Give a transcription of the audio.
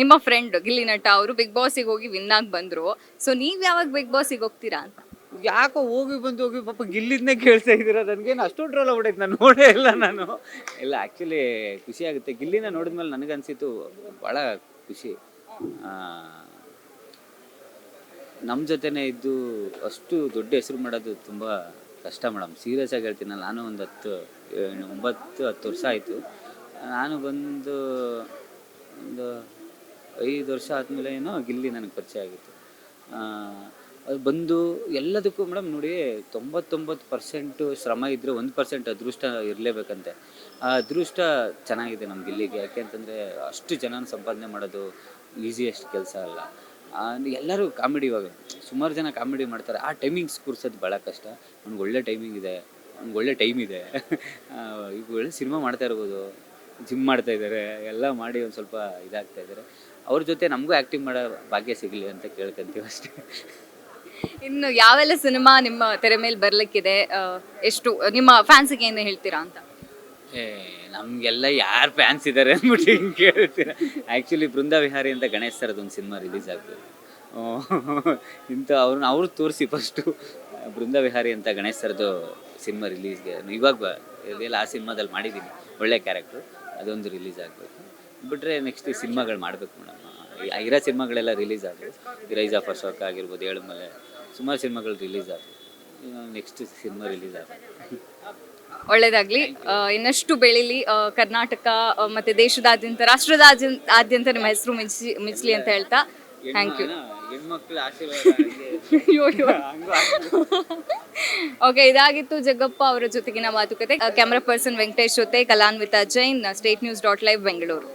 ನಿಮ್ಮ ಫ್ರೆಂಡ್ ಗಿಲ್ಲಿ ನಟ ಅವರು ಬಿಗ್ ಬಾಸ್ಗೆ ಹೋಗಿ ವಿನ್ ಆಗಿ ಬಂದ್ರು. ಸೊ ನೀವ್ ಯಾವಾಗ ಬಿಗ್ ಬಾಸ್ಗೆ ಹೋಗ್ತೀರಾ ಅಂತ? ಯಾಕೋ ಹೋಗಿ ಪಾಪ ಗಿಲ್ಲಿದ್ನೇ ಕೇಳ್ತಾ ಇದ್ದೀರಾ? ನನಗೇನು ಅಷ್ಟೊಂದು ಟ್ರೋಲ್ ಆಗ್ಬಿಟ್ಟೈತೆ, ನಾನು ನೋಡೇ ಇಲ್ಲ ನಾನು. ಇಲ್ಲ ಆ್ಯಕ್ಚುಲಿ ಖುಷಿ ಆಗುತ್ತೆ. ಗಿಲ್ಲಿನ ನೋಡಿದ್ಮೇಲೆ ನನಗನ್ಸಿತ್ತು ಭಾಳ ಖುಷಿ. ನಮ್ಮ ಜೊತೆನೇ ಇದ್ದು ಅಷ್ಟು ದೊಡ್ಡ ಹೆಸರು ಮಾಡೋದು ತುಂಬ ಕಷ್ಟ ಮೇಡಮ್. ಸೀರಿಯಸ್ ಆಗಿ ಹೇಳ್ತೀನಲ್ಲ, ನಾನು ಒಂದು 10 ವರ್ಷ ಆಯಿತು. ನಾನು ಬಂದು ಒಂದು 5 ವರ್ಷ ಆದಮೇಲೆ ಏನೋ ಗಿಲ್ಲಿ ನನಗೆ ಪರಿಚಯ ಆಗಿತ್ತು. ಅದು ಬಂದು ಎಲ್ಲದಕ್ಕೂ ಮೇಡಮ್ ನೋಡಿ, 99% ಶ್ರಮ ಇದ್ದರೆ 1% ಅದೃಷ್ಟ ಇರಲೇಬೇಕಂತೆ. ಆ ಅದೃಷ್ಟ ಚೆನ್ನಾಗಿದೆ ನಮ್ಮ ಗಿಲ್ಲಿಗೆ. ಯಾಕೆ ಅಂತಂದರೆ ಅಷ್ಟು ಜನನ ಸಂಪಾದನೆ ಮಾಡೋದು ಈಸಿಯೆಸ್ಟ್ ಕೆಲಸ ಅಲ್ಲ. ಎಲ್ಲರೂ ಕಾಮಿಡಿ, ಇವಾಗ ಸುಮಾರು ಜನ ಕಾಮಿಡಿ ಮಾಡ್ತಾರೆ. ಆ ಟೈಮಿಂಗ್ಸ್ ಕೂರ್ಸೋದು ಭಾಳ ಕಷ್ಟ. ಅವ್ನಿಗೆ ಒಳ್ಳೆ ಟೈಮಿಂಗ್ ಇದೆ, ಅವ್ನಿಗೆ ಒಳ್ಳೆ ಟೈಮ್ ಇದೆ. ಈಗ ಒಳ್ಳೆ ಸಿನಿಮಾ ಮಾಡ್ತಾ ಇರ್ಬೋದು, ಜಿಮ್ ಮಾಡ್ತಾ ಇದ್ದಾರೆ, ಎಲ್ಲ ಮಾಡಿ ಒಂದು ಸ್ವಲ್ಪ ಇದಾಗ್ತಾ ಇದ್ದಾರೆ. ಅವ್ರ ಜೊತೆ ನಮಗೂ ಆ್ಯಕ್ಟಿಂಗ್ ಮಾಡೋ ಭಾಗ್ಯ ಸಿಗಲಿ ಅಂತ ಕೇಳ್ಕೊಂತೀವಿ ಅಷ್ಟೇ. ಇನ್ನು ಯಾವೆಲ್ಲ ಸಿನಿಮಾ ನಿಮ್ಮ ತೆರೆ ಮೇಲೆ ಬರ್ಲಿಕ್ಕಿದೆ? ಎಷ್ಟು ನಿಮ್ಮ ಫ್ಯಾನ್ಸ್ಗೆ ಏನು ಹೇಳ್ತೀರಾ ಅಂತ? ನಮಗೆಲ್ಲ ಯಾರು ಫ್ಯಾನ್ಸ್ ಇದ್ದಾರೆ ಅಂದ್ಬಿಟ್ಟು ಹಿಂಗೆ ಕೇಳ್ತೀರ. ಆ್ಯಕ್ಚುಲಿ ಬೃಂದಾವಿಹಾರಿ ಅಂತ ಗಣೇಶ್ ಸರ್ದೊಂದು ಸಿನಿಮಾ ರಿಲೀಸ್ ಆಗ್ತದೆ. ಅವ್ರು ತೋರಿಸಿ ಫಸ್ಟು. ಬೃಂದಾವಿಹಾರಿ ಅಂತ ಗಣೇಶ್ ಸರ್ದು ಸಿನಿಮಾ ರಿಲೀಸ್ಗೆ ಇವಾಗ ಎಲ್ಲ ಆ ಸಿನಿಮಾದಲ್ಲಿ ಮಾಡಿದ್ದೀನಿ, ಒಳ್ಳೆ ಕ್ಯಾರೆಕ್ಟ್ರು. ಅದೊಂದು ರಿಲೀಸ್ ಆಗಬೇಕು. ಬಿಟ್ಟರೆ ನೆಕ್ಸ್ಟ್ ಸಿನಿಮಾಗಳು ಮಾಡಬೇಕು ಮೇಡಮ್. ಇರೋ ಸಿನಿಮಾಗಳೆಲ್ಲ ರಿಲೀಸ್ ಆದವು. ರೈಸ್ ಆಫ್ ಅಶೋಕ ಆಗಿರ್ಬೋದು, ಏಳುಮಲೆ, ಸುಮಾರು ಸಿನಿಮಾಗಳು ರಿಲೀಸ್ ಆದವು. ನೆಕ್ಸ್ಟ್ ಸಿನಿಮಾ ರಿಲೀಸ್ ಆಗುತ್ತೆ. ಒಳ್ಳೇದಾಗ್ಲಿ. ಇನ್ನಷ್ಟು ಬೆಳೀಲಿ ಕರ್ನಾಟಕ ಮತ್ತೆ ದೇಶದಾದ್ಯಂತ, ರಾಷ್ಟ್ರದಾದ್ಯಂತ ನಿಮ್ಮ ಹೆಸರು ಮಿಂಚಲಿ ಅಂತ ಹೇಳ್ತಾ ಥ್ಯಾಂಕ್ ಯು. ಹೆಣ್ಮಕ್ಳು ಓಕೆ, ಇದಾಗಿತ್ತು ಜಗ್ಗಪ್ಪ ಅವರ ಜೊತೆಗಿನ ಮಾತುಕತೆ. ಕ್ಯಾಮ್ರಾ ಪರ್ಸನ್ ವೆಂಕಟೇಶ್ ಜೊತೆ Kalanvita Jain, state news .live Bengaluru.